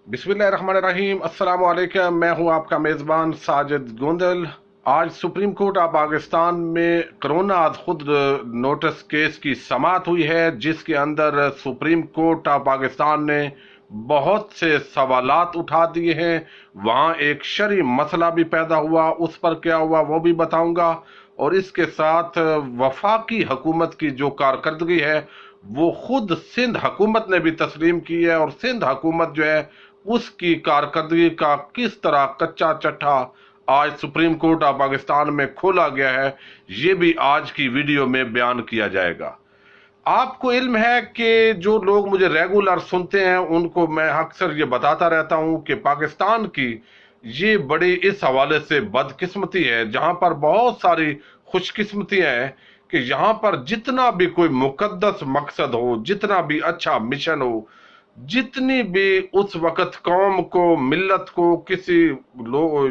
बिस्मिल्लाहिर्रहमानिर्रहीम। अस्सलाम वालेकुम। मैं हूं आपका मेज़बान साजिद गोंदल। आज सुप्रीम कोर्ट ऑफ पाकिस्तान में कोरोना आज खुद नोटिस केस की समाअत हुई है, जिसके अंदर सुप्रीम कोर्ट ऑफ पाकिस्तान ने बहुत से सवालात उठा दिए हैं। वहाँ एक शरई मसला भी पैदा हुआ, उस पर क्या हुआ वो भी बताऊंगा। और इसके साथ वफाकी हुकूमत की जो कारकर्दगी है वो खुद सिंध हुकूमत ने भी तस्लीम की है, और सिंध हुकूमत जो है उसकी कारकर्दगी का किस तरह कच्चा चट्टा आज सुप्रीम कोर्ट ऑफ पाकिस्तान में खोला गया है, ये भी आज की वीडियो में बयान किया जाएगा। आपको इल्म है कि जो लोग मुझे रेगुलर सुनते हैं उनको मैं अक्सर ये बताता रहता हूं कि पाकिस्तान की ये बड़ी इस हवाले से बदकिस्मती है, जहां पर बहुत सारी खुशकिस्मतियां हैं कि यहाँ पर जितना भी कोई मुकद्दस मकसद हो, जितना भी अच्छा मिशन हो, जितनी भी उस वक्त कौम को, मिल्लत को किसी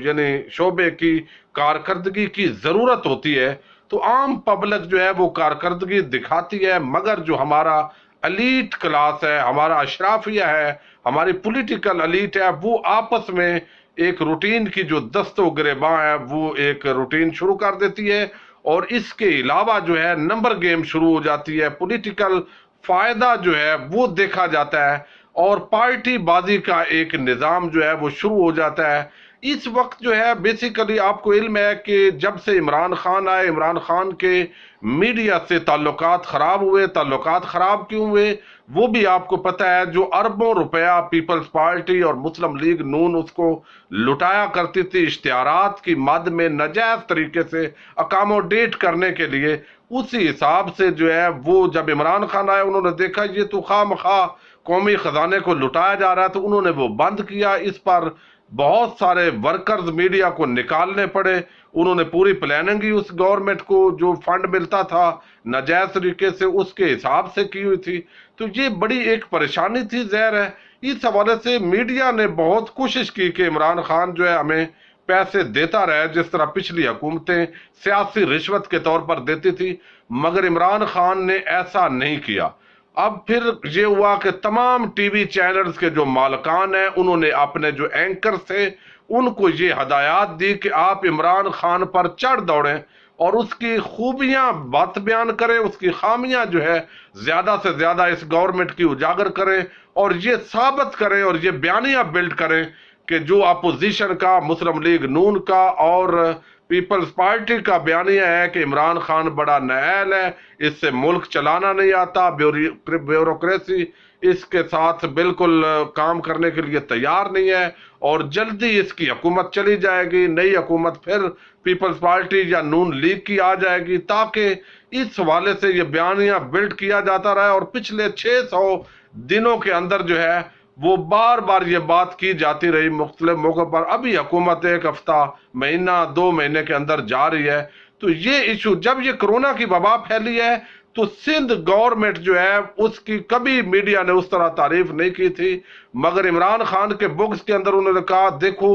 यानी शोबे की कारकर्दगी की जरूरत होती है, तो आम पब्लिक जो है वो कारकर्दगी दिखाती है। मगर जो हमारा अलीट क्लास है, हमारा अशराफिया है, हमारी पॉलिटिकल अलीट है, वो आपस में एक रूटीन की जो दस्तो गिरेबां है वो एक रूटीन शुरू कर देती है, और इसके अलावा जो है नंबर गेम शुरू हो जाती है। पॉलिटिकल फायदा जो है वो देखा जाता है, और पार्टी बाजी का एक निजाम जो है वो शुरू हो जाता है। इस वक्त जो है बेसिकली आपको इल्म है कि जब से इमरान खान आए, इमरान खान के मीडिया से ताल्लुकात खराब हुए। ताल्लुकात खराब क्यों हुए वो भी आपको पता है। जो अरबों रुपया पीपल्स पार्टी और मुस्लिम लीग नून उसको लुटाया करती थी इश्तिहारात की मद में नाजायज तरीके से अकामोडेट करने के लिए, उसी हिसाब से जो है वो जब इमरान खान आए उन्होंने देखा ये तो खामखा कौमी खजाने को लुटाया जा रहा है, तो उन्होंने वो बंद किया। इस पर बहुत सारे वर्कर्स मीडिया को निकालने पड़े। उन्होंने पूरी प्लानिंग ही उस गवर्नमेंट को जो फंड मिलता था नाजायज तरीके से उसके हिसाब से की हुई थी। तो ये बड़ी एक परेशानी थी ज़ाहिर है। इस हवाले से मीडिया ने बहुत कोशिश की कि इमरान खान जो है हमें पैसे देता रहे, जिस तरह पिछली हुकूमतें सियासी रिश्वत के तौर पर देती थी, मगर इमरान खान ने ऐसा नहीं किया। अब फिर ये हुआ कि तमाम टीवी चैनल्स के जो मालकान हैं उन्होंने अपने जो एंकर थे उनको ये हदायत दी कि आप इमरान खान पर चढ़ दौड़ें और उसकी खूबियां बात बयान करें, उसकी खामियां जो है ज्यादा से ज्यादा इस गवर्नमेंट की उजागर करें, और ये साबित करें और ये बयानियां बिल्ड करें कि जो अपोजिशन का, मुस्लिम लीग नून का और पीपल्स पार्टी का बयानिया है कि इमरान खान बड़ा नाअहल है, इससे मुल्क चलाना नहीं आता, ब्यूरोक्रेसी इसके साथ बिल्कुल काम करने के लिए तैयार नहीं है, और जल्दी इसकी हुकूमत चली जाएगी, नई हुकूमत फिर पीपल्स पार्टी या नून लीग की आ जाएगी, ताकि इस हवाले से ये बयानिया बिल्ड किया जाता रहा। और पिछले 600 दिनों के अंदर जो है वो बार बार ये बात की जाती रही मुख्तलिफ मौकों पर। अभी हुकूमत एक हफ्ता, महीना, 2 महीने के अंदर जा रही है। तो ये इशू, जब ये कोरोना की वबा फैली है तो सिंध गवर्नमेंट जो है उसकी कभी मीडिया ने उस तरह तारीफ नहीं की थी, मगर इमरान खान के बुक्स के अंदर उन्होंने कहा देखो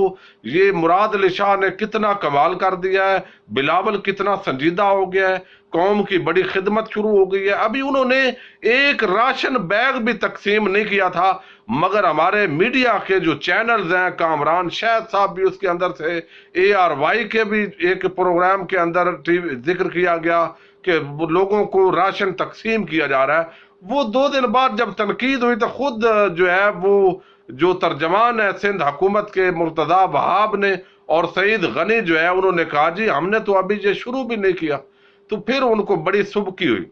ये मुराद अली शाह ने कितना कमाल कर दिया है, बिलावल कितना संजीदा हो गया है, कौम की बड़ी खिदमत शुरू हो गई है। अभी उन्होंने एक राशन बैग भी तकसीम नहीं किया था, मगर हमारे मीडिया के जो चैनल्स हैं, कामरान शाहिद साहब भी उसके अंदर थे, ARY के भी एक प्रोग्राम के अंदर जिक्र किया गया कि लोगों को राशन तकसीम किया जा रहा है। वो 2 दिन बाद जब तनकीद हुई तो खुद जो है वो जो तर्जमान है सिंध हुकूमत के मुर्तजा वहाब ने और सईद गनी जो है उन्होंने कहा जी हमने तो अभी ये शुरू भी नहीं किया। तो फिर उनको बड़ी सुबकी हुई।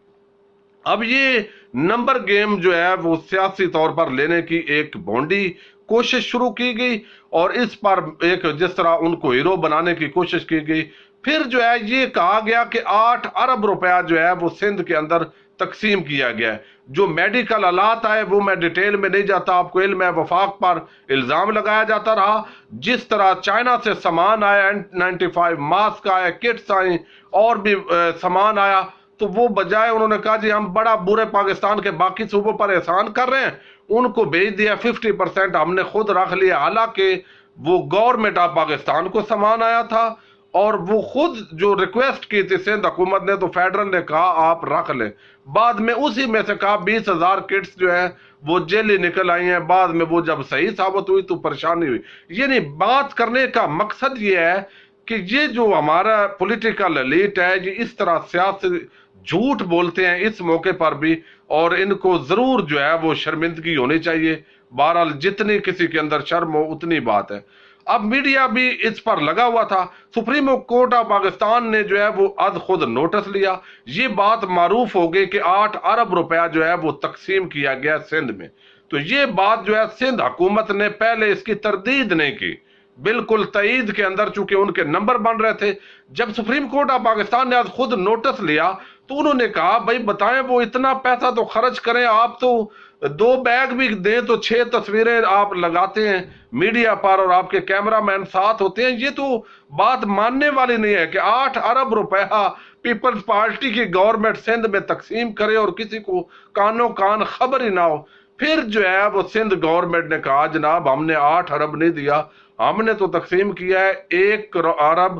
अब ये नंबर गेम जो है वो सियासी तौर पर लेने की एक भोंडी कोशिश शुरू की गई, और इस पर एक जिस तरह उनको हीरो बनाने की कोशिश की गई। फिर जो है ये कहा गया कि 8 अरब रुपया जो है वो सिंध के अंदर तकसीम किया गया है। जो मेडिकल आलात आए वो मैं डिटेल में नहीं जाता, आपको इल्म है वफाक पर इल्जाम लगाया जाता रहा। जिस तरह चाइना से सामान आया, N95 मास्क आए, किट्स आई, और भी सामान आया, तो वो बजाय उन्होंने कहा जी हम बड़ा बुरे पाकिस्तान के बाकी सूबों पर एहसान कर रहे हैं, उनको भेज दिया 50% हमने खुद रख लिया। हालांकि वो गवर्नमेंट ऑफ पाकिस्तान को सामान आया था, اور وہ خود جو ریکویسٹ کی تھی سندھ حکومت نے تو فیڈرل نے کہا آپ رکھ لیں. بعد میں اسی میں سے کہا 20,000 کٹس جو ہیں وہ جیلی نکل آئی ہیں. بعد میں وہ جب صحیح ثابت ہوئی تو پریشانی ہوئی. یعنی بات کرنے کا مقصد یہ ہے کہ یہ جو ہمارا پولیٹیکل ایلیٹ ہے یہ اس طرح سیاسی جھوٹ بولتے ہیں اس موقع پر بھی, اور ان کو ضرور جو ہے وہ شرمندگی ہونی چاہیے. بہرحال جتنی کسی کے اندر شرم ہو اتنی بات ہے. اب میڈیا بھی اس پر لگا ہوا تھا. سپریم کورٹ آف پاکستان نے جو ہے وہ از خود نوٹس لیا. یہ بات معروف ہو گئی کہ 8 ارب روپیہ جو ہے وہ تقسیم کیا گیا سندھ میں. تو یہ بات جو ہے سندھ حکومت نے پہلے اس کی تردید نہیں کی, بالکل تائید کے اندر, چونکہ ان کے نمبر بن رہے تھے. جب سپریم کورٹ آف پاکستان نے آج خود نوٹس لیا تو انہوں نے کہا بھائی بتائیں وہ اتنا پیسہ تو خرچ کریں, آپ تو 2 بیگ بھی دیں تو 6 تصویریں آپ لگاتے ہیں میڈیا پر اور آپ کے کیمرہ مین ساتھ ہوتے ہیں. یہ تو بات ماننے والی نہیں ہے کہ 8 ارب روپیہ پیپلز پارٹی کی گورنمنٹ سندھ میں تقسیم کرے اور کسی کو کانوں کان خبر ہی نہ ہو. پھر جو ہے وہ سندھ گورنمنٹ نے کہا جناب ہم نے 8 ارب نہیں دیا, ہم نے تو تقسیم کیا ہے 1 ارب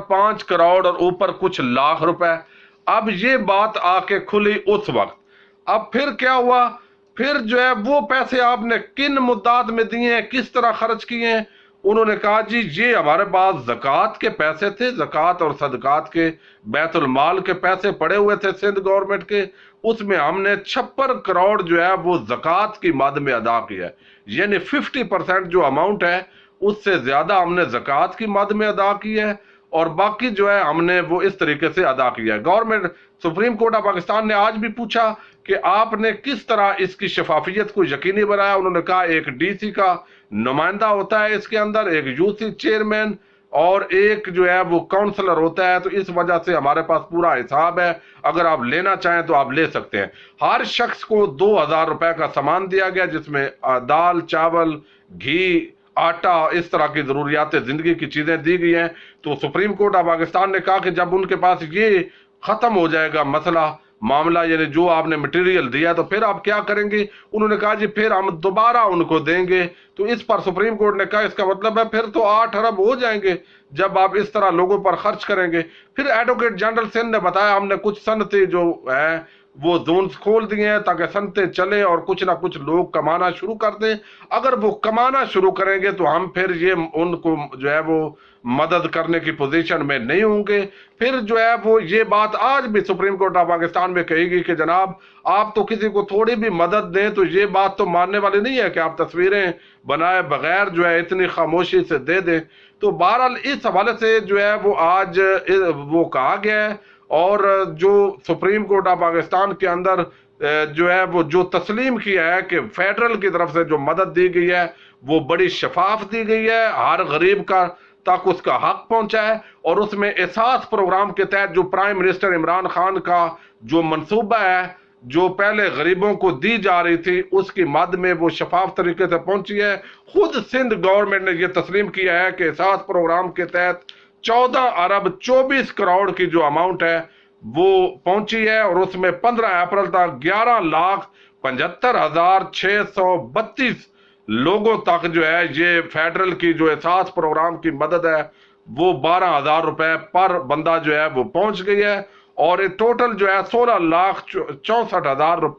5 کروڑ اور اوپر کچھ لاکھ روپے. اب یہ بات آ کے کھلی اس وقت. اب پھر کیا ہوا, پھر جو ہے وہ پیسے آپ نے کن مدات میں دیے ہیں, کس طرح خرچ کیے ہیں. انہوں نے کہا جی یہ ہمارے پاس زکوٰۃ کے پیسے تھے, زکوٰۃ اور صدقات کے بیت المال کے پیسے پڑے ہوئے تھے سندھ گورنمنٹ کے, اس میں ہم نے 56 کروڑ جو ہے وہ زکوٰۃ کی مد میں ادا کیا ہے. یعنی 50% جو اماؤنٹ ہے اس سے زیادہ ہم نے زکوٰۃ کی مد میں ادا کی ہے, اور باقی جو ہے ہم نے وہ اس طریقے سے ادا کیا ہے. Government supreme court of Pakistan نے آج بھی پوچھا کہ آپ نے کس طرح اس کی شفافیت کو یقینی بنایا. انہوں نے کہا ایک ڈی سی کا نمائندہ ہوتا ہے اس کے اندر, ایک یو سی چیئرمین اور ایک جو ہے وہ کاؤنسلر ہوتا ہے, تو اس وجہ سے ہمارے پاس پورا حساب ہے, اگر آپ لینا چاہیں تو آپ لے سکتے ہیں. ہر شخص کو 2,000 روپے کا سامان دیا گیا جس میں دال, چاول, گھی, آٹا, اس طرح کی ضروریات زندگی کی چیزیں دی گئی ہیں. تو سپریم کورٹ آف پاکستان نے کہا کہ جب ان کے پاس یہ ختم ہو جائے گا مسئلہ معاملہ, یعنی جو آپ نے مٹیریل دیا تو پھر آپ کیا کریں گے. انہوں نے کہا جی پھر ہم دوبارہ ان کو دیں گے. تو اس پر سپریم کورٹ نے کہا اس کا مطلب ہے پھر تو 8 ارب ہو جائیں گے جب آپ اس طرح لوگوں پر خرچ کریں گے. پھر ایڈوکیٹ جنرل سندھ نے بتایا ہم نے کچھ صنعتیں جو ہیں وہ زونز کھول دیے ہیں تاکہ صنعتیں چلیں اور کچھ نہ کچھ لوگ کمانا شروع کر دیں. اگر وہ کمانا شروع کریں گے تو ہم پھر یہ ان کو جو ہے وہ مدد کرنے کی پوزیشن میں نہیں ہوں گے. پھر جو ہے وہ یہ بات آج بھی سپریم کورٹ آف پاکستان میں کہے گی کہ جناب آپ تو کسی کو تھوڑی بھی مدد دیں تو یہ بات تو ماننے والی نہیں ہے کہ آپ تصویریں بنائے بغیر جو ہے اتنی خاموشی سے دے دیں. تو بہرحال اس حوالے سے جو ہے وہ آج وہ کہا گیا ہے, اور جو سپریم کورٹ آف پاکستان کے اندر جو ہے وہ جو تسلیم کیا ہے کہ فیڈرل کی طرف سے جو مدد دی گئی ہے وہ بڑی شفاف دی گئی ہے, ہر غریب کا تک اس کا حق پہنچا ہے. اور اس میں احساس پروگرام کے تحت جو پرائم منسٹر عمران خان کا جو منصوبہ ہے جو پہلے غریبوں کو دی جا رہی تھی اس کی مد میں وہ شفاف طریقے سے پہنچی ہے. خود سندھ گورنمنٹ نے یہ تسلیم کیا ہے کہ احساس پروگرام کے تحت 14 ارب 24 کروڑ کی جو اماؤنٹ ہے وہ پہنچی ہے, اور اس میں 15 اپریل تک 11,75,632 لوگوں تک جو ہے یہ فیڈرل کی جو احساس پروگرام کی مدد ہے وہ 12,000 روپے پر بندہ جو ہے وہ پہنچ گئی ہے. اور ٹوٹل جو ہے 16,64,000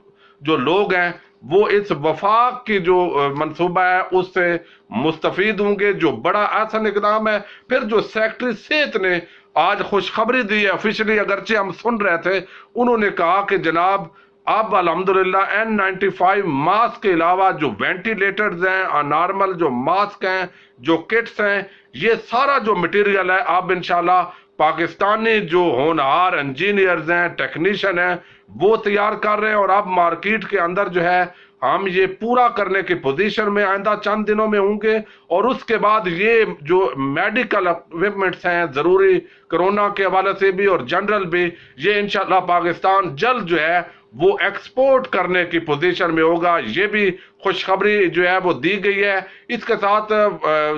جو لوگ ہیں وہ اس وفاق کی جو منصوبہ ہے اس سے مستفید ہوں گے, جو بڑا احسن اقدام ہے. پھر جو سیکٹری صحت نے آج خوشخبری دی ہے آفیشلی, اگرچہ ہم سن رہے تھے, انہوں نے کہا کہ جناب اب الحمدللہ N95 ماسک کے علاوہ جو وینٹیلیٹرز ہیں, نارمل جو ماسک ہیں, جو کٹس ہیں, یہ سارا جو مٹیریل ہے اب انشاءاللہ پاکستانی جو ہونہار انجینئرز ہیں, ٹیکنیشین ہیں, وہ تیار کر رہے ہیں. اور اب مارکیٹ کے اندر جو ہے ہم یہ پورا کرنے کی پوزیشن میں آئندہ چند دنوں میں ہوں گے. اور اس کے بعد یہ جو میڈیکل اکوپمنٹس ہیں ضروری کرونا کے حوالے سے بھی اور جنرل بھی, یہ انشاءاللہ پاکستان جلد جو ہے وہ ایکسپورٹ کرنے کی پوزیشن میں ہوگا. یہ بھی खुशखबरी जो है वो दी गई है। इसके साथ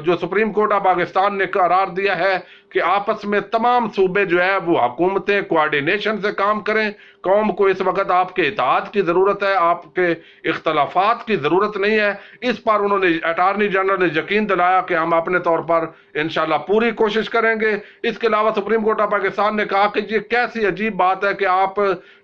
जो सुप्रीम कोर्ट ऑफ पाकिस्तान ने करार दिया है कि आपस में तमाम सूबे जो है वो हुकूमतें कोऑर्डिनेशन से काम करें। कौम को इस वक्त आपके इत्तेहाद की जरूरत है, आपके इख्तलाफात की जरूरत नहीं है। इस पर उन्होंने अटॉर्नी जनरल ने यकीन दिलाया कि हम अपने तौर पर इंशाल्लाह पूरी कोशिश करेंगे। इसके अलावा सुप्रीम कोर्ट ऑफ पाकिस्तान ने कहा कि ये कैसी अजीब बात है कि आप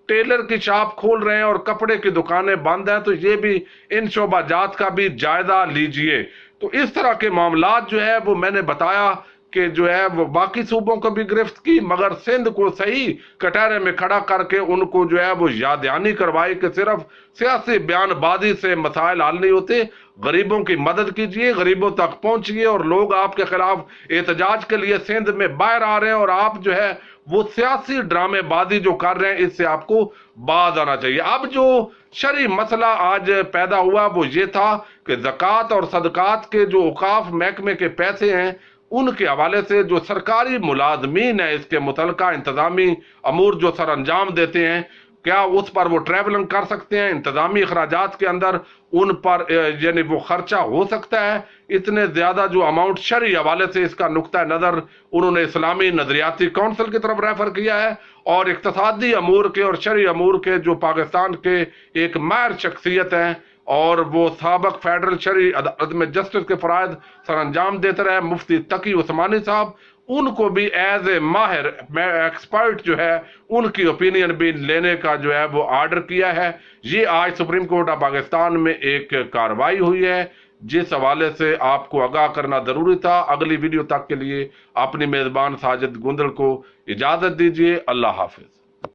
टेलर की शॉप खोल रहे हैं और कपड़े की दुकानें बंद हैं, तो ये भी इन शोबाजात का भी जायजा लीजिए। तो इस तरह के मामलात जो है वो मैंने बताया कि जो है वो बाकी सूबों को भी गिरफ्त की, मगर सिंध को सही कटहरे में खड़ा करके उनको जो है वो याद दहानी करवाई कि सिर्फ सियासी बयानबाजी से मसाइल हल नहीं होते। गरीबों की मदद कीजिए, गरीबों तक पहुंचिए, और लोग आपके खिलाफ एहतजाज के लिए सिंध में बाहर आ रहे हैं और आप जो है वो सियासी ड्रामेबाजी जो कर रहे हैं, इससे आपको बाज आना चाहिए। अब जो शरई मसला आज पैदा हुआ वो ये था कि ज़कात और सदकात के जो औकाफ महकमे के पैसे हैं उनके हवाले से जो सरकारी मुलाजमीन है इसके मुतलका इंतजामी अमूर जो सर अंजाम देते हैं, क्या उस पर वो ट्रैवलिंग कर सकते हैं, इंतजामी अखराजात के अंदर उन पर यानी वो खर्चा हो सकता है। इतने ज्यादा जो अमाउंट शरई हवाले से इसका नुक्ता नजर उन्होंने इस्लामी नजरियाती काउंसिल की तरफ रेफर किया है, और इक्तसादी अमूर के और शरई अमूर के जो पाकिस्तान के एक माहिर शख्सियत हैं और वो साबक फेडरल शरई अदालत में जस्टिस के फराइज सर अंजाम देते रहे मुफ्ती तकी उस्मानी साहब, उनको भी एज ए माहिर एक्सपर्ट जो है उनकी ओपिनियन भी लेने का जो है वो आर्डर किया है। ये आज सुप्रीम कोर्ट ऑफ पाकिस्तान में एक कार्रवाई हुई है जिस हवाले से आपको आगाह करना जरूरी था। अगली वीडियो तक के लिए अपनी मेजबान साजिद गुंदल को इजाजत दीजिए। अल्लाह हाफिज।